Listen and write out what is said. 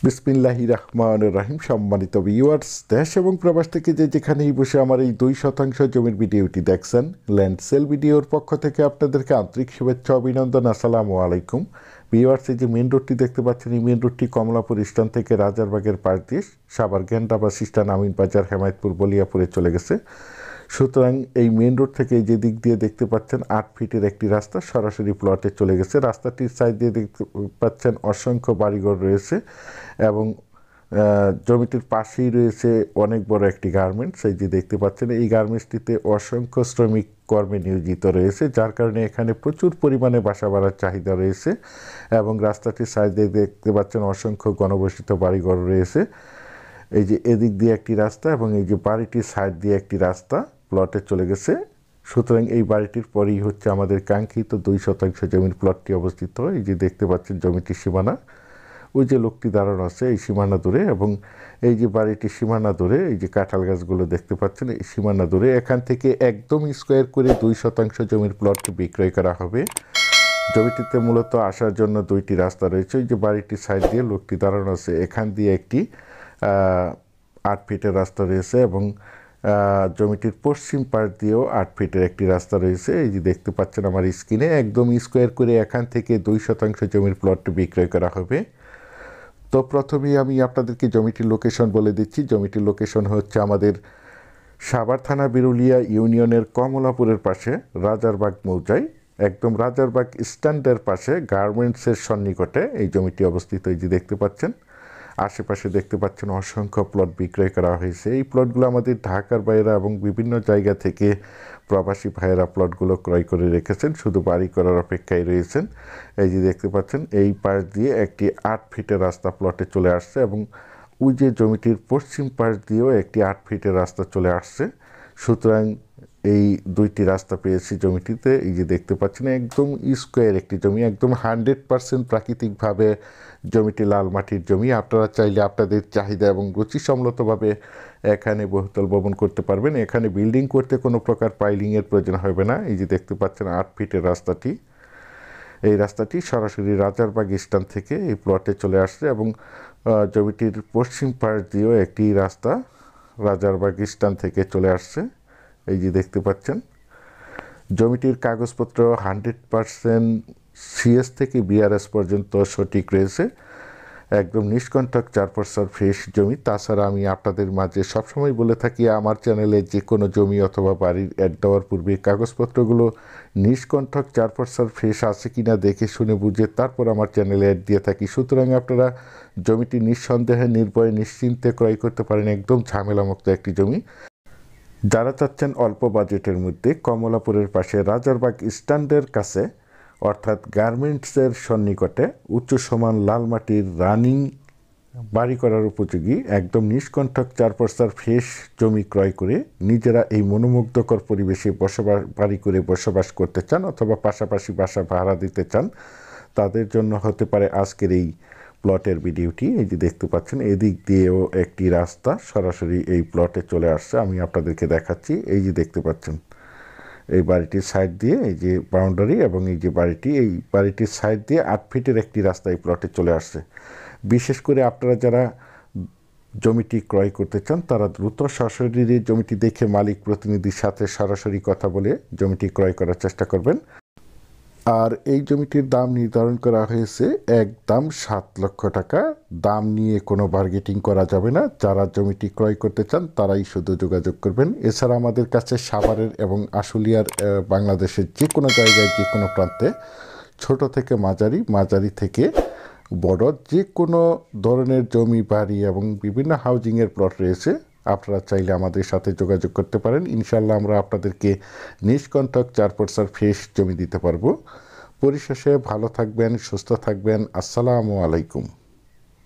বিসমিল্লাহির রহমানির রহিম। সম্মানিত ভিউয়ার্স, দেশ এবং প্রবাস থেকে যেখানেই বসে আমার এই 2% জমির ভিডিওটি দেখছেন, ল্যান্ড সেল ভিডিওর পক্ষ থেকে আপনাদেরকে আন্তরিক শুভেচ্ছা অভিনন্দন। আসসালামু আলাইকুম ভিউয়ার্স। এই যে মেন রোডটি দেখতে পাচ্ছেন, এই মেন রোডটি কমলাপুর স্ট্যান্ড থেকে রাজারবাগের পাশ দিয়ে সাভার গেন্ডা বাস স্ট্যান্ড, আমিন বাজার, হেমায়তপুর, বলিয়াপুরে চলে গেছে। সুতরাং এই মেন রোড থেকে যে দিক দিয়ে দেখতে পাচ্ছেন 8 ফিটের একটি রাস্তা সরাসরি প্লটে চলে গেছে। রাস্তাটির সাইড দিয়ে দেখতে পাচ্ছেন অসংখ্য বাড়িঘর রয়েছে এবং জমিটির পাশেই রয়েছে অনেক বড় একটি গার্মেন্টস। এই যে দেখতে পাচ্ছেন, এই গার্মেন্টসটিতে অসংখ্য শ্রমিক কর্মে নিয়োজিত রয়েছে, যার কারণে এখানে প্রচুর পরিমাণে বাসা বাড়ার চাহিদা রয়েছে। এবং রাস্তাটির সাইড দিয়ে দেখতে পাচ্ছেন অসংখ্য ঘনবসতিত বাড়িঘর রয়েছে। এই যে এদিক দিয়ে একটি রাস্তা এবং এই যে বাড়িটির সাইড দিয়ে একটি রাস্তা প্লটে চলে গেছে। সুতরাং এই বাড়িটির পরেই হচ্ছে আমাদের কাঙ্ক্ষিত 2% জমির প্লটটি অবস্থিত। এই যে দেখতে পাচ্ছেন জমিটির সীমানা, ওই যে লোকটি দাঁড়ানো আছে এই সীমানা ধরে, এবং এই যে বাড়িটির সীমানা ধরে এই যে কাঁঠাল গাছগুলো দেখতে পাচ্ছেন, এই সীমানা ধরে এখান থেকে একদম স্কোয়ার করে 2% জমির প্লটটি বিক্রয় করা হবে। জমিটিতে মূলত আসার জন্য 2টি রাস্তা রয়েছে। ওই যে বাড়িটির সাইড দিয়ে লোকটি দাঁড়ানো আছে, এখান দিয়ে একটি 8 ফিটের রাস্তা রয়েছে এবং জমিটির পশ্চিম পাশ দিয়েও 8 ফিটের একটি রাস্তা রয়েছে। এই যে দেখতে পাচ্ছেন আমার স্ক্রিনে, একদম স্কোয়ার করে এখান থেকে 2% জমির প্লটটি বিক্রয় করা হবে। তো প্রথমেই আমি আপনাদেরকে জমিটির লোকেশন বলে দিচ্ছি। জমিটির লোকেশন হচ্ছে আমাদের সাভার থানা বিরুলিয়া ইউনিয়নের কমলাপুরের পাশে রাজারবাগ মৌজায়, একদম রাজারবাগ স্ট্যান্ডের পাশে গার্মেন্টসের সন্নিকটে এই জমিটি অবস্থিত। এই যে দেখতে পাচ্ছেন আশেপাশে দেখতে পাচ্ছেন অসংখ্য প্লট বিক্রয় করা হয়েছে। এই প্লটগুলো আমাদের ঢাকার বাইরে এবং বিভিন্ন জায়গা থেকে প্রবাসী ভাইয়েরা প্লটগুলো ক্রয় করে রেখেছেন, শুধু বাড়ি করার অপেক্ষায় রয়েছেন। এই যে দেখতে পাচ্ছেন এই পাশ দিয়ে একটি 8 ফিটের রাস্তা প্লটে চলে আসছে এবং ওই যে জমিটির পশ্চিম পাশ দিয়েও একটি 8 ফিটের রাস্তা চলে আসছে। সুতরাং এই 2টি রাস্তা পেয়েছি জমিটিতে। এই যে দেখতে পাচ্ছেন একদম স্কোয়ার একটি জমি, একদম 100% প্রাকৃতিকভাবে জমিটি লাল মাটির জমি। আপনারা চাইলে আপনাদের চাহিদা এবং রুচিসম্মতভাবে এখানে বহুতল ভবন করতে পারবেন। এখানে বিল্ডিং করতে কোনো প্রকার পাইলিংয়ের প্রয়োজন হবে না। এই যে দেখতে পাচ্ছেন 8 ফিটের রাস্তাটি, এই রাস্তাটি সরাসরি রাজারবাগ স্ট্যান্ড থেকে এই প্লটে চলে আসছে এবং জমিটির পশ্চিম পাশ দিয়েও একটি রাস্তা রাজারবাগ স্ট্যান্ড থেকে চলে আসছে। এই যে দেখতে পাচ্ছেন জমিটির কাগজপত্র 100% সিএস থেকে বিআরএস পর্যন্ত সঠিক রয়েছে, একদম নিষ্কণ্টক 4% ফ্রেশ জমি। তাছাড়া আমি আপনাদের মাঝে সবসময় বলে থাকি, আমার চ্যানেলে যে কোনো জমি অথবা বাড়ির অ্যাড দেওয়ার পূর্বে কাগজপত্রগুলো নিষ্কণ্টক 4% ফ্রেশ আছে কিনা দেখে শুনে বুঝে তারপর আমার চ্যানেলে অ্যাড দিয়ে থাকি। সুতরাং আপনারা জমিটি নিঃসন্দেহে নির্ভয়ে নিশ্চিন্তে ক্রয় করতে পারেন, একদম ঝামেলামুক্ত একটি জমি। যারা চাচ্ছেন অল্প বাজেটের মধ্যে কমলাপুরের পাশে রাজারবাগ স্ট্যান্ডের কাছে অর্থাৎ গার্মেন্টসের সন্নিকটে উচ্চ সমান লাল মাটির রানিং বাড়ি করার উপযোগী একদম নিষ্কণ্টক 4% ফ্রেশ জমি ক্রয় করে নিজেরা এই মনোমুগ্ধকর পরিবেশে বাড়ি করে বসবাস করতে চান অথবা পাশাপাশি বাসা ভাড়া দিতে চান, তাদের জন্য হতে পারে আজকের এই প্লটের ভিডিওটি। এই যে দেখতে পাচ্ছেন এদিক দিয়েও একটি রাস্তা সরাসরি এই প্লটে চলে আসছে, আমি আপনাদেরকে দেখাচ্ছি। এই যে দেখতে পাচ্ছেন এই বাড়িটির সাইড দিয়ে এই যে বাউন্ডারি এবং এই যে এই বাড়িটির সাইড দিয়ে 8 ফিটের একটি রাস্তা এই প্লটে চলে আসছে। বিশেষ করে আপনারা যারা জমিটি ক্রয় করতে চান তারা দ্রুত সরাসরি জমিটি দেখে মালিক প্রতিনিধির সাথে সরাসরি কথা বলে জমিটি ক্রয় করার চেষ্টা করবেন। আর এই জমিটির দাম নির্ধারণ করা হয়েছে একদম 7 লক্ষ টাকা। দাম নিয়ে কোনো বার্গেটিং করা যাবে না। যারা জমিটি ক্রয় করতে চান তারাই শুধু যোগাযোগ করবেন। এছাড়া আমাদের কাছে সাভারের এবং আশুলিয়ার বাংলাদেশের যে কোনো জায়গায় যে কোনো প্রান্তে ছোট থেকে মাঝারি থেকে বড় যে কোনো ধরনের জমি, বাড়ি এবং বিভিন্ন হাউজিংয়ের প্লট রয়েছে। আপনারা চাইলে আমাদের সাথে যোগাযোগ করতে পারেন। ইনশাল্লাহ আমরা আপনাদেরকে নিষ্কণ্টক 4% ফ্রেশ জমি দিতে পারবো। পরিশেষে ভালো থাকবেন, সুস্থ থাকবেন। আসসালামু আলাইকুম।